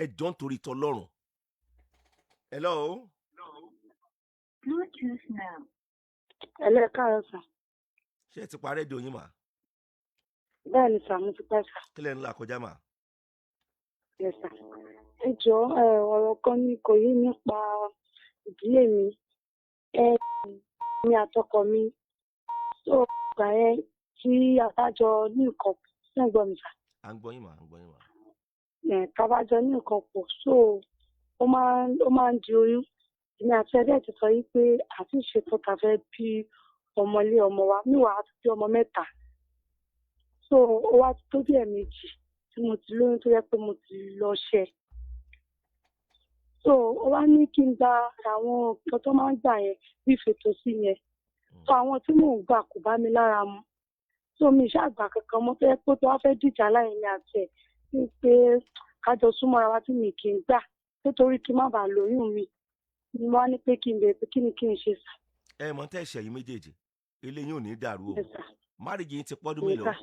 ẹ jọ̀ọ́ nítorí t'Ọlọ́run. Hello. Bluetooth now. Hello, káàárọ̀ sà. Ṣé ẹ ti pa rédíò yín mà? Bẹ́ẹ̀ ni sà, mo ti pẹ́ sà. Kí lẹ̀ ń là kọjá mà? Yes sà. Ẹ jọ̀ọ́ ọ̀rọ̀ kan ni kò yé nípa ìdílé mi. Mi àtọkọ mi tó gbà yẹn tí àbájọ ní nǹkan pọ̀ sí ẹ̀gbọ́n mi sà. À ń gbọ́ yín mà, à ń gbọ́ yín mà. Kábàjọ ní nǹkan pọ̀ so ó máa ń di oyún. Èmi àti ẹ̀dẹ̀ ti sọ yí pé àti ìṣètò ta fẹ́ bí ọmọlé ọmọ wa níwàá àti bí ọmọ mẹ́ta. So ó wá tó bí ẹ̀ẹ̀mejì tí mo ti lóyún tó yẹ pé mo ti lọ ṣẹ. So ó wá ní kí n gba àwọn nǹkan tó máa ń gbà yẹn bí ìfètò sí yẹn. So àwọn tí mò ń gbà kò bá mi lára mu. So mi ṣàgbà kankan mọ́ tó yẹ pé tó wá fẹ́ dìjà láàrin mi àti ẹ̀ ní pé kájọ súnmọ́ra wá tí mi kì í gbà nítorí kí n má bàa lóyún mi. Mo wá ní pé kí n bèèrè pé kí ni kí n ṣe sà. Ẹ mọ̀ tẹ́ ṣẹ̀yìn méjèèjì ilé yín ò ní dàrú o. Yes sà. Márìjì yín ti pọ́dún mélòó?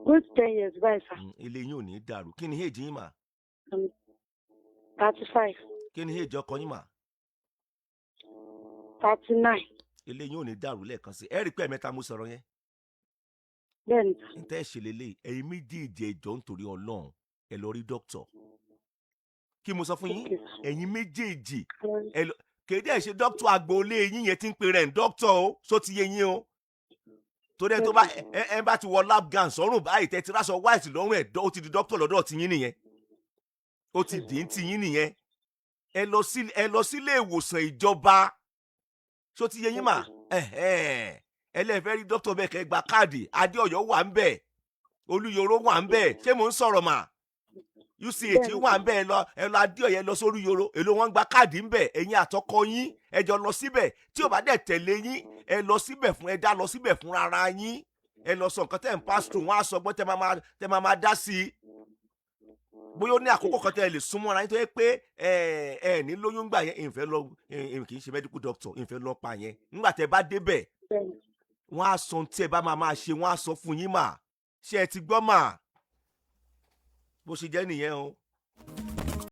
Good 10 years báyìí sà. Ilé yín ò ní dàrú. Kí ni èjì yín mà? 35. Kí ni èjì ọkọ yín mà? 39. Ilé yín ò ní dàrú lẹ́ẹ̀kan sí. Ẹ rí pé ẹ̀mẹ́ta mo sọ̀rọ̀ yẹn. Bẹ́ẹ̀ni sà. N tẹ́ ṣe lélẹ̀ ẹ̀yin méjèèjì ẹ jọ̀ọ́ nítorí Ọlọ́run ẹ lọ rí dókítọ̀. Kí mo sọ fún yín? Ẹ̀yin méjèèjì kéde ẹ̀ ṣe dókítọ̀ agboolé yín yẹn ti ń pe rẹ̀ ń dókítọ̀ o só ti yé yín o. Torí ẹ tó bá ẹ bá ti wọ lab gown sọ́rùn báyìí tẹ́ ti ráṣọ white lọ́rùn ẹ̀ ó ti di dókítọ̀ lọ́dọ̀ ti yín nìyẹn. Ó ti dì í ti yín nìyẹn. Ẹ lọ sílé ìwòsàn ìjọba só ti yé yín mà. Ẹlẹ́fẹ́ rí dókítọ̀ bẹ́ẹ̀ kẹ́ gba káàdì Adéọ̀yọ́ wà ń bẹ̀ Olúyọ̀rọ̀ wà ń bẹ̀ ṣé mò ń sọ̀rọ̀ mà? UCH wà ń bẹ̀ ẹ lọ Adéọ̀yọ́ lọ sórí Olúyọ̀rọ̀ èló wọn gba káàdì ń bẹ̀ ẹ̀yin àtọkọ yín ẹ jọ lọ síbẹ̀ tí ò bá dẹ̀ tẹ̀lé yín ẹ lọ síbẹ̀ fún ẹ dá lọ síbẹ̀ fún ara yín ẹ lọ sọ nǹkan tẹ́ ń pass through wọn á sọ gbọ́n tẹ́ máa dá sí i. Bóyá ó ní àkókò kan tẹ́ ẹ lè súnmọ́ ara yín tó yẹ pé ẹ ní lóyún gbà yẹn ìfẹ́ lọ kì í ṣe medical doctor ìfẹ́ lọ pa yẹn nígbà tẹ́ bá débẹ̀ wọ́n á sọ tí ẹ bá máa ṣe wọ́n á sọ fún yín mà ṣé ẹ ti gbọ́ mà bó ṣe jẹ́ nìyẹn o.